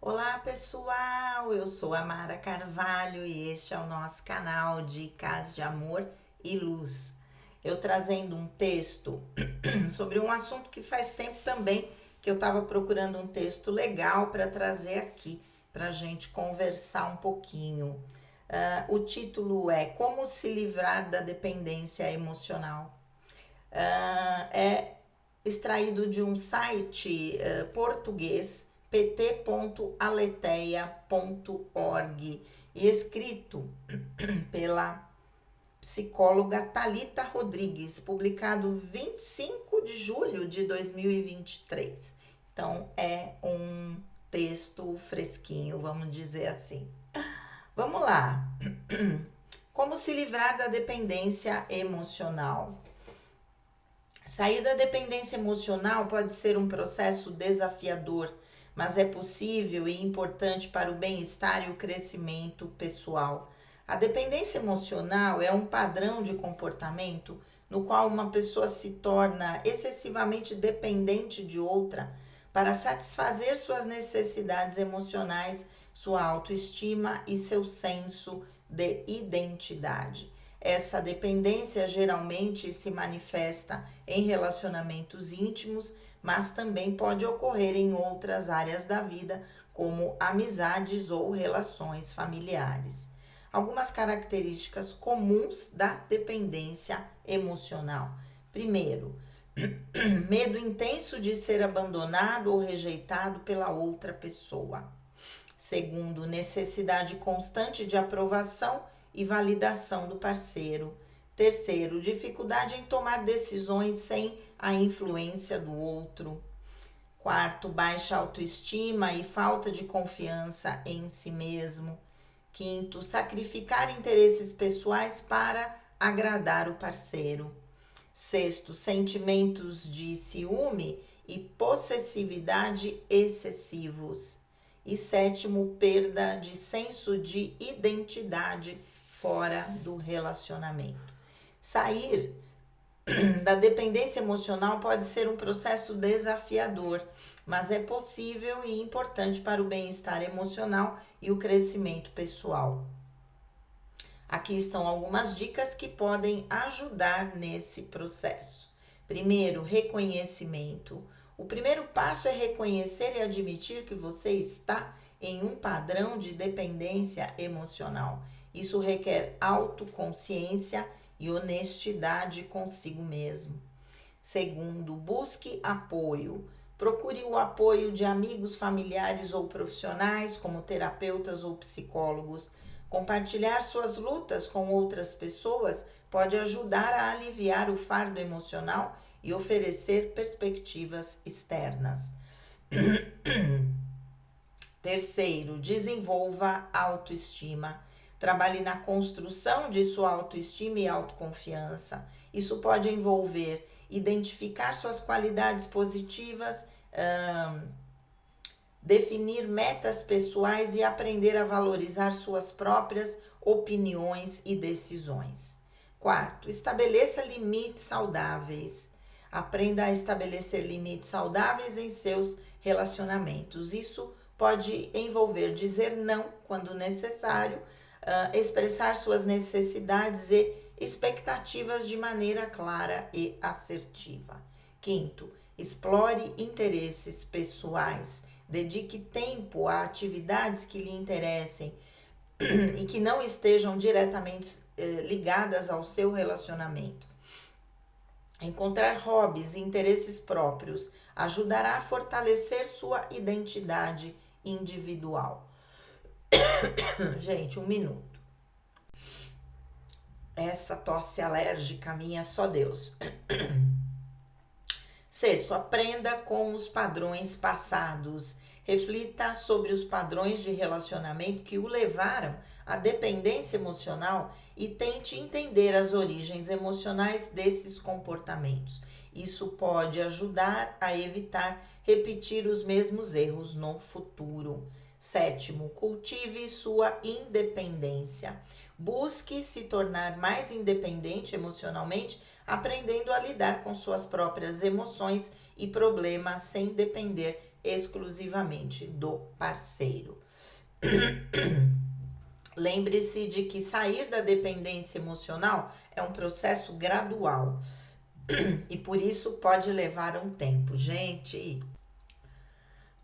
Olá pessoal, eu sou a Mara Carvalho e este é o nosso canal Dicas de Amor e Luz. Eu trazendo um texto sobre um assunto que faz tempo também que eu estava procurando um texto legal para trazer aqui para a gente conversar um pouquinho. O título é Como se livrar da dependência emocional. É extraído de um site português, pt.aleteia.org, e escrito pela psicóloga Thalita Rodrigues, publicado 25 de julho de 2023. Então é um texto fresquinho, vamos dizer assim. Vamos lá. Como se livrar da dependência emocional? Sair da dependência emocional pode ser um processo desafiador, mas é possível e importante para o bem-estar e o crescimento pessoal. A dependência emocional é um padrão de comportamento no qual uma pessoa se torna excessivamente dependente de outra para satisfazer suas necessidades emocionais, sua autoestima e seu senso de identidade. Essa dependência geralmente se manifesta em relacionamentos íntimos, mas também pode ocorrer em outras áreas da vida, como amizades ou relações familiares. Algumas características comuns da dependência emocional. Primeiro, medo intenso de ser abandonado ou rejeitado pela outra pessoa. Segundo, necessidade constante de aprovação e validação do parceiro. Terceiro, dificuldade em tomar decisões sem a influência do outro. Quarto, baixa autoestima e falta de confiança em si mesmo. Quinto, sacrificar interesses pessoais para agradar o parceiro. Sexto, sentimentos de ciúme e possessividade excessivos. E sétimo, perda de senso de identidade fora do relacionamento. Sair da dependência emocional pode ser um processo desafiador, mas é possível e importante para o bem-estar emocional e o crescimento pessoal. Aqui estão algumas dicas que podem ajudar nesse processo. Primeiro, reconhecimento. O primeiro passo é reconhecer e admitir que você está em um padrão de dependência emocional. Isso requer autoconsciência e honestidade consigo mesmo. Segundo, busque apoio. Procure o apoio de amigos, familiares ou profissionais, como terapeutas ou psicólogos. Compartilhar suas lutas com outras pessoas pode ajudar a aliviar o fardo emocional e oferecer perspectivas externas. Terceiro, desenvolva autoestima. Trabalhe na construção de sua autoestima e autoconfiança. Isso pode envolver identificar suas qualidades positivas, definir metas pessoais e aprender a valorizar suas próprias opiniões e decisões. Quarto, estabeleça limites saudáveis. Aprenda a estabelecer limites saudáveis em seus relacionamentos. Isso pode envolver dizer não quando necessário, expressar suas necessidades e expectativas de maneira clara e assertiva. Quinto, explore interesses pessoais. Dedique tempo a atividades que lhe interessem e que não estejam diretamente ligadas ao seu relacionamento. Encontrar hobbies e interesses próprios ajudará a fortalecer sua identidade individual. Gente, um minuto. Essa tosse alérgica minha, só Deus. Sexto, aprenda com os padrões passados. Reflita sobre os padrões de relacionamento que o levaram à dependência emocional e tente entender as origens emocionais desses comportamentos. Isso pode ajudar a evitar repetir os mesmos erros no futuro. Sétimo, cultive sua independência. Busque se tornar mais independente emocionalmente, aprendendo a lidar com suas próprias emoções e problemas sem depender exclusivamente do parceiro. Lembre-se de que sair da dependência emocional é um processo gradual e por isso pode levar um tempo. Gente,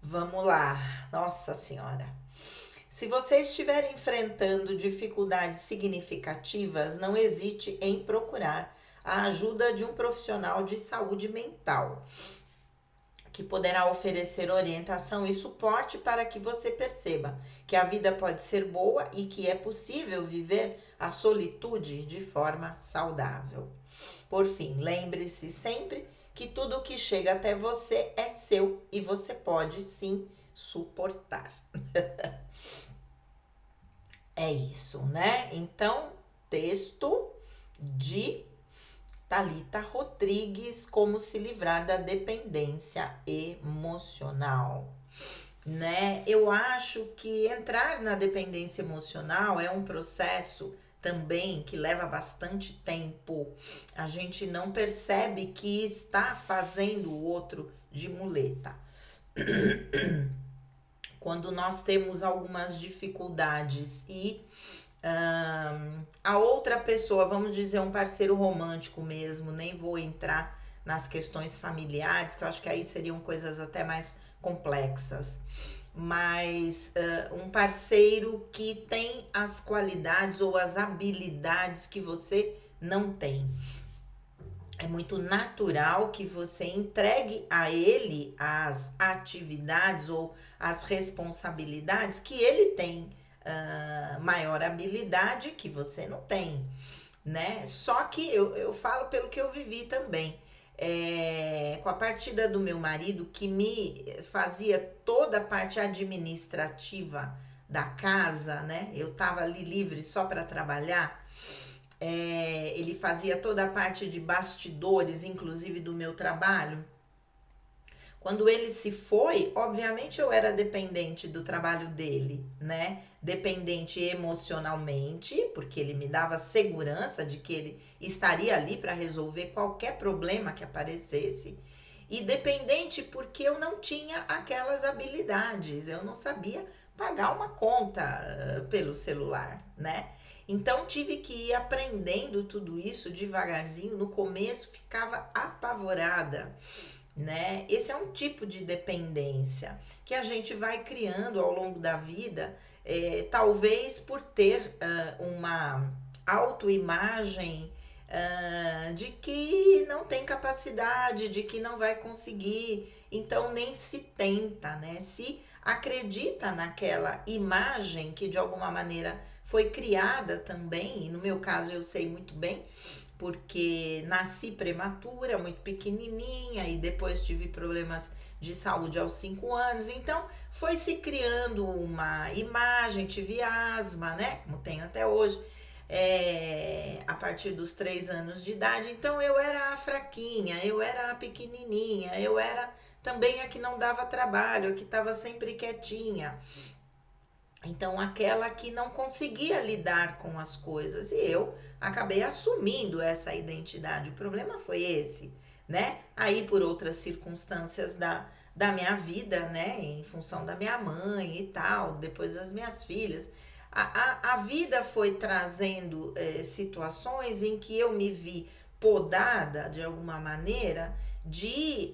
vamos lá. Nossa Senhora. Se você estiver enfrentando dificuldades significativas, não hesite em procurar a ajuda de um profissional de saúde mental, que poderá oferecer orientação e suporte para que você perceba que a vida pode ser boa e que é possível viver a solitude de forma saudável. Por fim, lembre-se sempre que tudo o que chega até você é seu e você pode sim suportar. É isso, né? Então, texto de Thalita Rodrigues, Como se livrar da dependência emocional, né? Eu acho que entrar na dependência emocional é um processo também que leva bastante tempo. A gente não percebe que está fazendo o outro de muleta. Quando nós temos algumas dificuldades e a outra pessoa, vamos dizer um parceiro romântico mesmo, nem vou entrar nas questões familiares, que eu acho que aí seriam coisas até mais complexas, mas um parceiro que tem as qualidades ou as habilidades que você não tem. É muito natural que você entregue a ele as atividades ou as responsabilidades que ele tem maior habilidade que você não tem, né? Só que eu falo pelo que eu vivi também. Com a partida do meu marido, que me fazia toda a parte administrativa da casa, né? Eu tava ali livre só para trabalhar. Ele fazia toda a parte de bastidores, inclusive do meu trabalho. Quando ele se foi, obviamente eu era dependente do trabalho dele, né? Dependente emocionalmente, porque ele me dava segurança de que ele estaria ali para resolver qualquer problema que aparecesse. E dependente porque eu não tinha aquelas habilidades, eu não sabia pagar uma conta pelo celular, né? Então tive que ir aprendendo tudo isso devagarzinho. No começo ficava apavorada, né? Esse é um tipo de dependência que a gente vai criando ao longo da vida, talvez por ter uma autoimagem de que não tem capacidade, de que não vai conseguir, então nem se tenta, né? Se acredita naquela imagem que de alguma maneira foi criada também, e no meu caso eu sei muito bem, porque nasci prematura, muito pequenininha, e depois tive problemas de saúde aos 5 anos, então foi se criando uma imagem, tive asma, né, como tenho até hoje, a partir dos 3 anos de idade, então eu era a fraquinha, eu era a pequenininha, eu era também a que não dava trabalho, a que estava sempre quietinha. Então, aquela que não conseguia lidar com as coisas, e eu acabei assumindo essa identidade. O problema foi esse, né? Aí, por outras circunstâncias da minha vida, né? Em função da minha mãe e tal, depois das minhas filhas, a vida foi trazendo situações em que eu me vi podada, de alguma maneira, de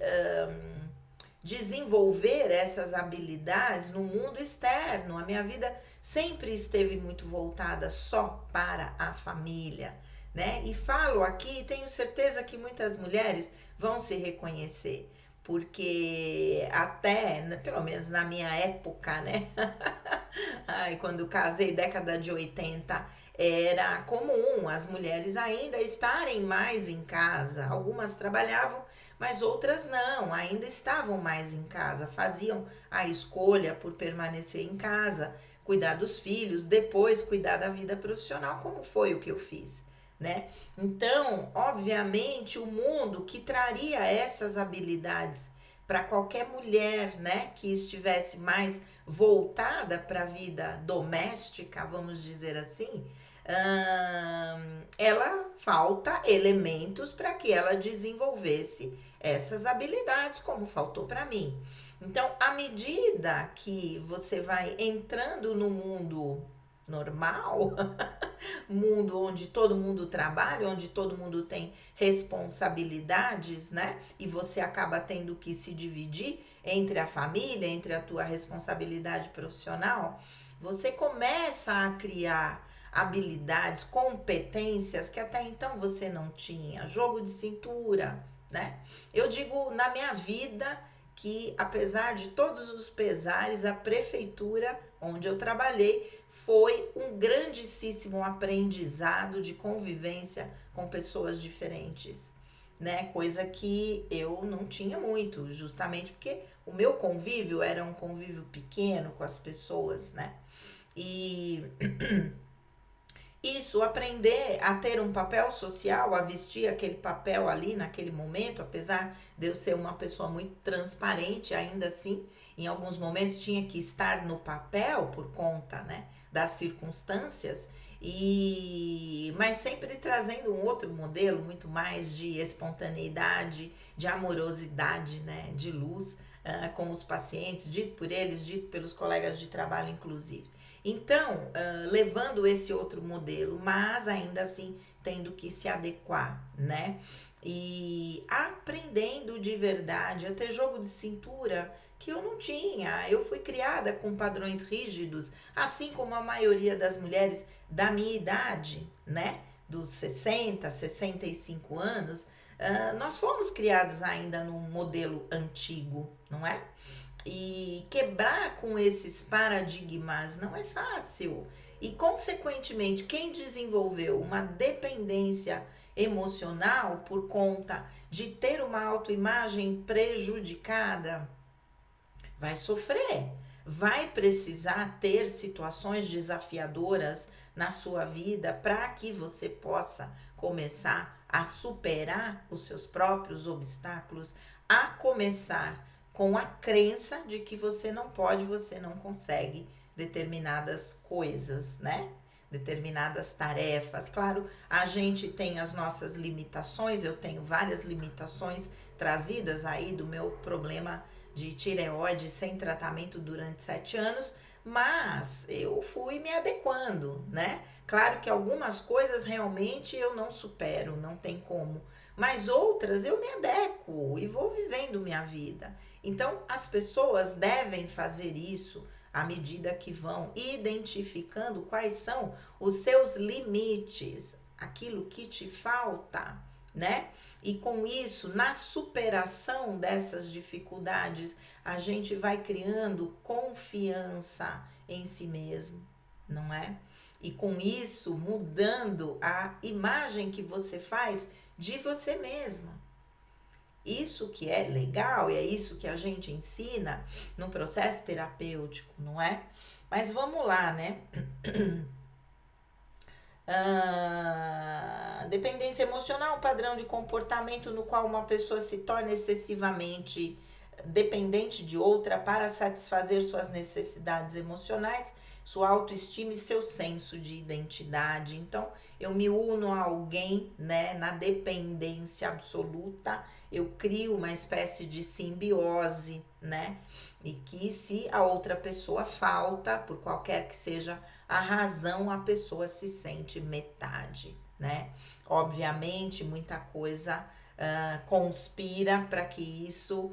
desenvolver essas habilidades no mundo externo. A minha vida sempre esteve muito voltada só para a família, né? E falo aqui, tenho certeza que muitas mulheres vão se reconhecer, porque até, pelo menos na minha época, né? Ai, quando casei, década de 80, era comum as mulheres ainda estarem mais em casa. Algumas trabalhavam, mas outras não, ainda estavam mais em casa, faziam a escolha por permanecer em casa, cuidar dos filhos, depois cuidar da vida profissional, como foi o que eu fiz, né? Então, obviamente, o mundo que traria essas habilidades para qualquer mulher, né, que estivesse mais voltada para a vida doméstica, vamos dizer assim, ela falta elementos para que ela desenvolvesse essas habilidades, como faltou para mim. Então, à medida que você vai entrando no mundo normal, mundo onde todo mundo trabalha, onde todo mundo tem responsabilidades, né? E você acaba tendo que se dividir entre a família, entre a tua responsabilidade profissional, você começa a criar habilidades, competências que até então você não tinha, jogo de cintura, né? Eu digo na minha vida que, apesar de todos os pesares, a prefeitura onde eu trabalhei foi um grandíssimo aprendizado de convivência com pessoas diferentes, né? Coisa que eu não tinha muito, justamente porque o meu convívio era um convívio pequeno com as pessoas, né? E isso, aprender a ter um papel social, a vestir aquele papel ali naquele momento, apesar de eu ser uma pessoa muito transparente, ainda assim, em alguns momentos tinha que estar no papel por conta, né, das circunstâncias, mas sempre trazendo um outro modelo muito mais de espontaneidade, de amorosidade, né, de luz, com os pacientes, dito por eles, dito pelos colegas de trabalho, inclusive. Então, levando esse outro modelo, mas ainda assim tendo que se adequar, né? E aprendendo de verdade a ter jogo de cintura que eu não tinha. Eu fui criada com padrões rígidos, assim como a maioria das mulheres da minha idade, né? Dos 60, 65 anos, nós fomos criadas ainda num modelo antigo, não é? E quebrar com esses paradigmas não é fácil. E, consequentemente, quem desenvolveu uma dependência emocional por conta de ter uma autoimagem prejudicada vai sofrer, vai precisar ter situações desafiadoras na sua vida para que você possa começar a superar os seus próprios obstáculos, a começar com a crença de que você não pode, você não consegue determinadas coisas, né? Determinadas tarefas. Claro, a gente tem as nossas limitações, eu tenho várias limitações trazidas aí do meu problema de tireoide sem tratamento durante 7 anos, mas eu fui me adequando, né? Claro que algumas coisas realmente eu não supero, não tem como, mas outras eu me adequo e vou vivendo minha vida. Então, as pessoas devem fazer isso à medida que vão identificando quais são os seus limites, aquilo que te falta, né? E com isso, na superação dessas dificuldades, a gente vai criando confiança em si mesmo, não é? E com isso, mudando a imagem que você faz de você mesma. Isso que é legal e é isso que a gente ensina no processo terapêutico, não é? Mas vamos lá, né? Dependência emocional, um padrão de comportamento no qual uma pessoa se torna excessivamente dependente de outra para satisfazer suas necessidades emocionais, sua autoestima e seu senso de identidade. Então, eu me uno a alguém, né, na dependência absoluta, eu crio uma espécie de simbiose, né? E que se a outra pessoa falta, por qualquer que seja a razão, a pessoa se sente metade, né? Obviamente, muita coisa conspira para que isso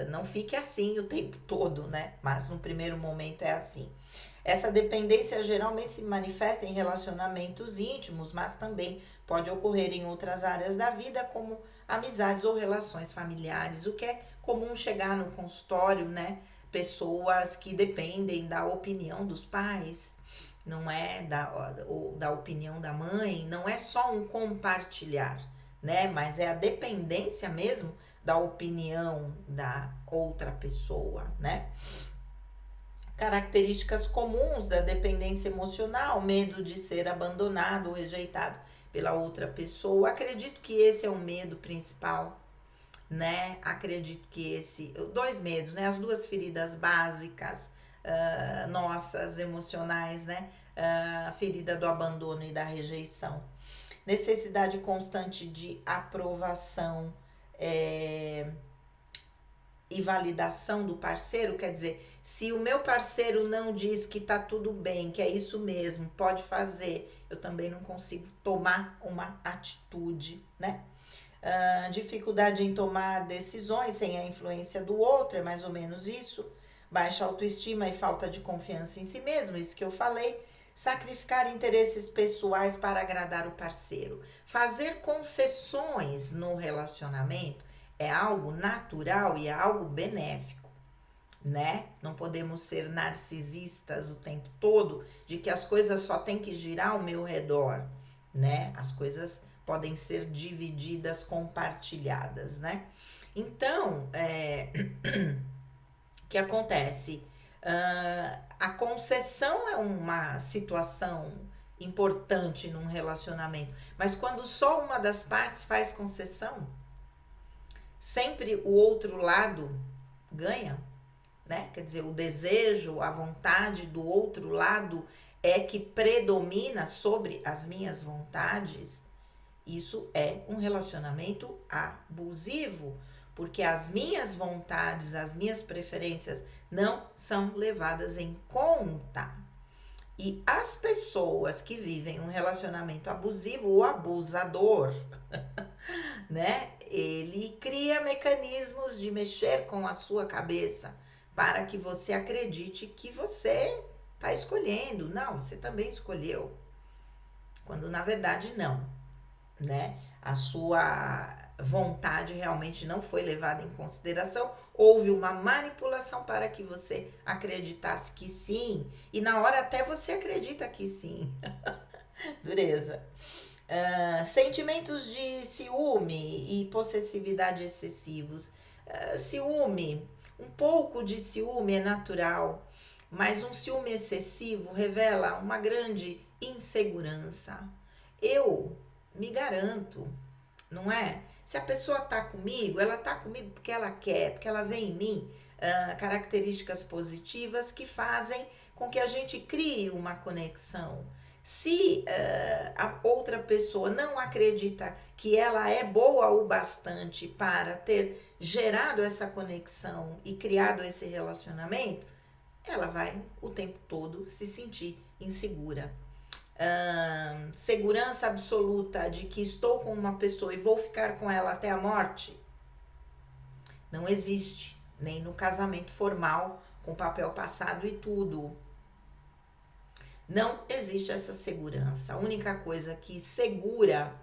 não fique assim o tempo todo, né? Mas no primeiro momento é assim. Essa dependência geralmente se manifesta em relacionamentos íntimos, mas também pode ocorrer em outras áreas da vida, como amizades ou relações familiares, o que é comum chegar no consultório, né? Pessoas que dependem da opinião dos pais, não é da opinião da mãe, não é só um compartilhar, né? Mas é a dependência mesmo da opinião da outra pessoa, né? Características comuns da dependência emocional, medo de ser abandonado ou rejeitado pela outra pessoa. Acredito que esse é o medo principal, né? Acredito que dois medos, né? As duas feridas básicas nossas emocionais, né? A ferida do abandono e da rejeição. Necessidade constante de aprovação, é, e validação do parceiro, quer dizer, se o meu parceiro não diz que tá tudo bem, que é isso mesmo, pode fazer, eu também não consigo tomar uma atitude, né? Dificuldade em tomar decisões sem a influência do outro, é mais ou menos isso. Baixa autoestima e falta de confiança em si mesmo, isso que eu falei. Sacrificar interesses pessoais para agradar o parceiro. Fazer concessões no relacionamento é algo natural e é algo benéfico, né? Não podemos ser narcisistas o tempo todo de que as coisas só têm que girar ao meu redor, né? As coisas podem ser divididas, compartilhadas, né? Então, o que acontece? A concessão é uma situação importante num relacionamento, mas quando só uma das partes faz concessão, sempre o outro lado ganha, né? Quer dizer, o desejo, a vontade do outro lado é que predomina sobre as minhas vontades. Isso é um relacionamento abusivo, porque as minhas vontades, as minhas preferências não são levadas em conta. E as pessoas que vivem um relacionamento abusivo, o abusador, né? Ele cria mecanismos de mexer com a sua cabeça para que você acredite que você está escolhendo. Não, você também escolheu. Quando na verdade não, né? A sua vontade realmente não foi levada em consideração. Houve uma manipulação para que você acreditasse que sim. E na hora até você acredita que sim. Dureza. Sentimentos de ciúme e possessividade excessivos. Ciúme, um pouco de ciúme é natural, mas um ciúme excessivo revela uma grande insegurança. Eu me garanto, não é? Se a pessoa tá comigo, ela tá comigo porque ela quer, porque ela vê em mim características positivas que fazem com que a gente crie uma conexão. Se a outra pessoa não acredita que ela é boa o bastante para ter gerado essa conexão e criado esse relacionamento, ela vai o tempo todo se sentir insegura. Segurança absoluta de que estou com uma pessoa e vou ficar com ela até a morte não existe, nem no casamento formal, com papel passado e tudo. Não existe essa segurança. A única coisa que segura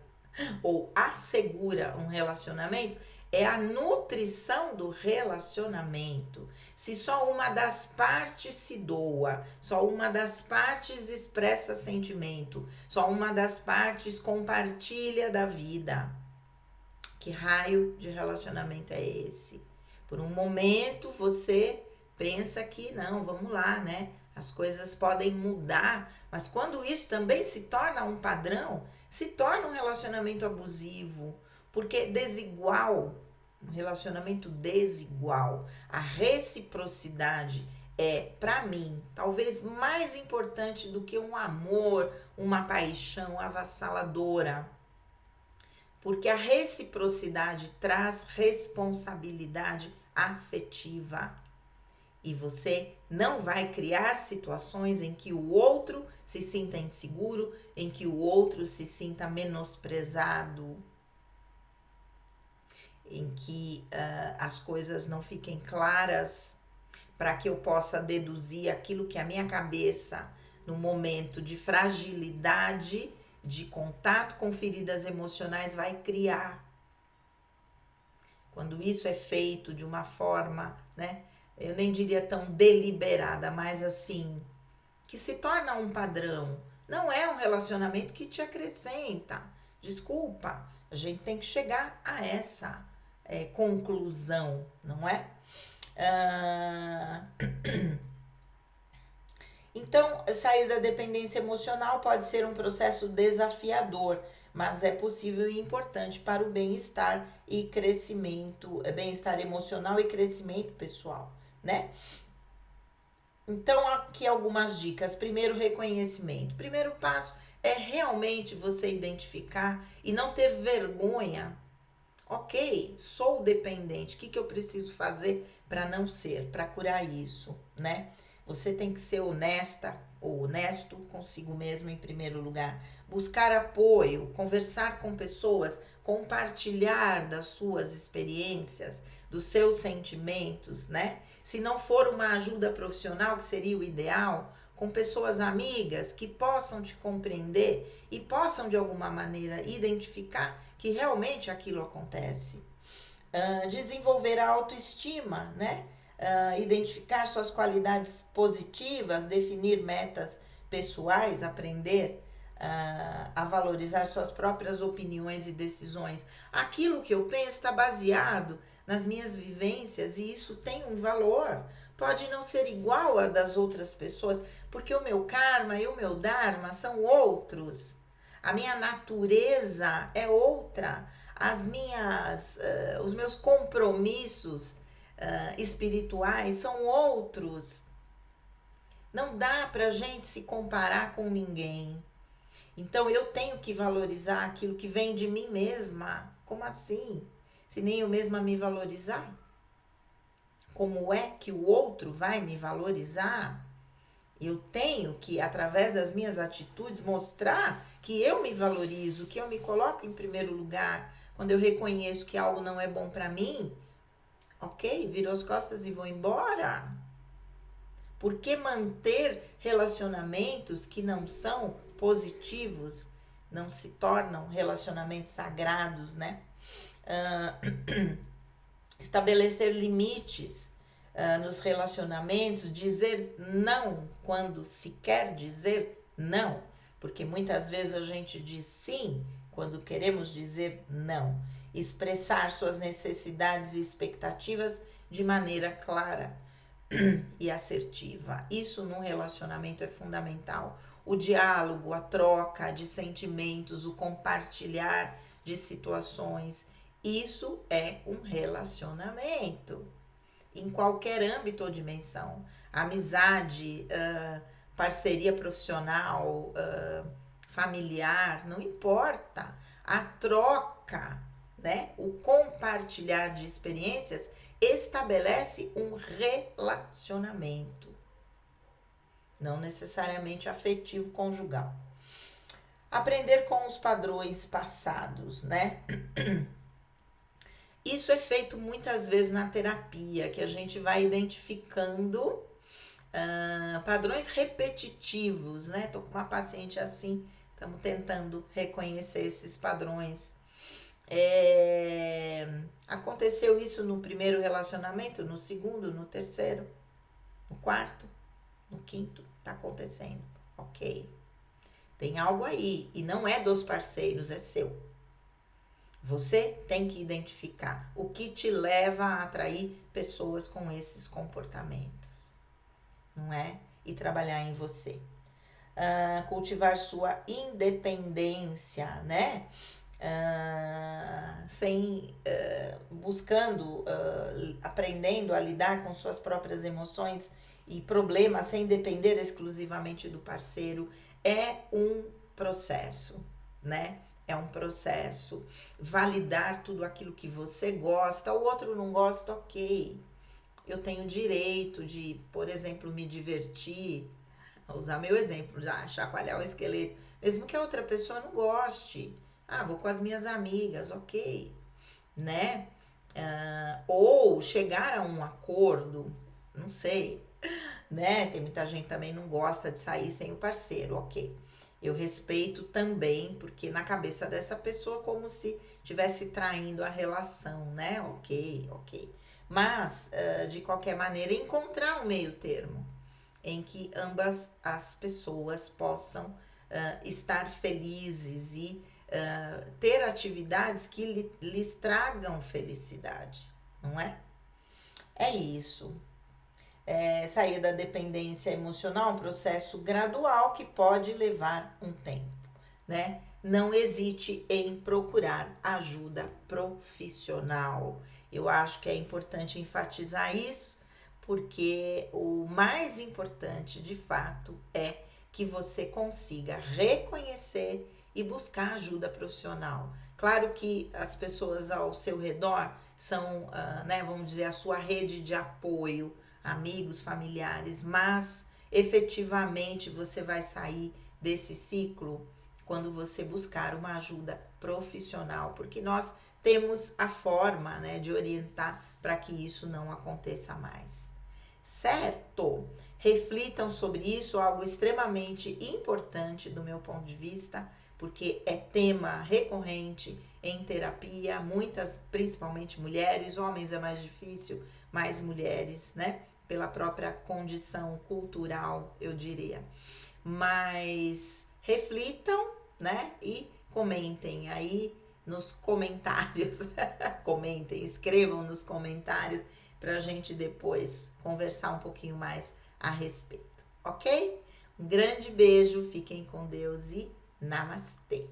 ou assegura um relacionamento é a nutrição do relacionamento. Se só uma das partes se doa, só uma das partes expressa sentimento, só uma das partes compartilha da vida, que raio de relacionamento é esse? Por um momento você pensa que não, vamos lá, né? As coisas podem mudar, mas quando isso também se torna um padrão, se torna um relacionamento abusivo, porque desigual, um relacionamento desigual, a reciprocidade é, para mim, talvez mais importante do que um amor, uma paixão avassaladora. Porque a reciprocidade traz responsabilidade afetiva. E você não vai criar situações em que o outro se sinta inseguro, em que o outro se sinta menosprezado, em que as coisas não fiquem claras para que eu possa deduzir aquilo que a minha cabeça, no momento de fragilidade, de contato com feridas emocionais, vai criar. Quando isso é feito de uma forma, né? Eu nem diria tão deliberada, mas assim, que se torna um padrão. Não é um relacionamento que te acrescenta. Desculpa, a gente tem que chegar a essa conclusão, não é? Então, sair da dependência emocional pode ser um processo desafiador, mas é possível e importante para o bem-estar e crescimento, bem-estar emocional e crescimento pessoal, né? Então, aqui algumas dicas. Primeiro, reconhecimento. Primeiro passo é realmente você identificar e não ter vergonha. Ok, sou dependente. O que eu preciso fazer para não ser, para curar isso, né? Você tem que ser honesta ou honesto consigo mesmo em primeiro lugar. Buscar apoio, conversar com pessoas, compartilhar das suas experiências, dos seus sentimentos, né? Se não for uma ajuda profissional, que seria o ideal, com pessoas amigas que possam te compreender e possam de alguma maneira identificar que realmente aquilo acontece. Desenvolver a autoestima, né? Identificar suas qualidades positivas, definir metas pessoais, aprender a valorizar suas próprias opiniões e decisões. Aquilo que eu penso está baseado nas minhas vivências e isso tem um valor. Pode não ser igual a das outras pessoas, porque o meu karma e o meu dharma são outros. A minha natureza é outra. Os meus compromissos espirituais são outros. Não dá para a gente se comparar com ninguém. Então eu tenho que valorizar aquilo que vem de mim mesma. Como assim? Se nem eu mesma me valorizar? Como é que o outro vai me valorizar? Eu tenho que, através das minhas atitudes, mostrar que eu me valorizo, que eu me coloco em primeiro lugar. Quando eu reconheço que algo não é bom para mim, ok, viro as costas e vou embora. Por que manter relacionamentos que não são positivos, não se tornam relacionamentos sagrados, né? Estabelecer limites nos relacionamentos, dizer não quando se quer dizer não, porque muitas vezes a gente diz sim quando queremos dizer não. Expressar suas necessidades e expectativas de maneira clara e assertiva. Isso num relacionamento é fundamental. O diálogo, a troca de sentimentos, o compartilhar de situações, isso é um relacionamento. Em qualquer âmbito ou dimensão. Amizade, parceria profissional, familiar, não importa. A troca, né? O compartilhar de experiências estabelece um relacionamento, não necessariamente afetivo conjugal. Aprender com os padrões passados, né? Isso é feito muitas vezes na terapia, que a gente vai identificando padrões repetitivos, né? Tô com uma paciente assim, estamos tentando reconhecer esses padrões. Aconteceu isso no primeiro relacionamento, no segundo, no terceiro, no quarto, no quinto, tá acontecendo, ok. Tem algo aí, e não é dos parceiros, é seu. Você tem que identificar o que te leva a atrair pessoas com esses comportamentos, não é? E trabalhar em você. Cultivar sua independência, né? Buscando, aprendendo a lidar com suas próprias emoções e problemas sem depender exclusivamente do parceiro, é um processo, né? É um processo. Validar tudo aquilo que você gosta, o outro não gosta, ok. Eu tenho direito de, por exemplo, me divertir, vou usar meu exemplo, já chacoalhar o esqueleto, mesmo que a outra pessoa não goste. Vou com as minhas amigas, ok, né? Ou chegar a um acordo, não sei, né? Tem muita gente também não gosta de sair sem o parceiro, ok. Eu respeito também, porque na cabeça dessa pessoa como se estivesse traindo a relação, né? Ok. Mas, de qualquer maneira, encontrar um meio termo em que ambas as pessoas possam estar felizes e ter atividades que lhes tragam felicidade, não é? É isso. Sair da dependência emocional é um processo gradual que pode levar um tempo, né? Não hesite em procurar ajuda profissional. Eu acho que é importante enfatizar isso, porque o mais importante, de fato, é que você consiga reconhecer e buscar ajuda profissional. Claro que as pessoas ao seu redor são, né, vamos dizer, a sua rede de apoio, amigos, familiares, mas efetivamente você vai sair desse ciclo quando você buscar uma ajuda profissional, porque nós temos a forma, né, de orientar para que isso não aconteça mais. Certo? Reflitam sobre isso, algo extremamente importante do meu ponto de vista, porque é tema recorrente em terapia, muitas, principalmente mulheres, homens é mais difícil, mais mulheres, né? Pela própria condição cultural, eu diria. Mas reflitam, né? E comentem aí nos comentários. Comentem, escrevam nos comentários para a gente depois conversar um pouquinho mais a respeito, ok? Um grande beijo, fiquem com Deus e namastê!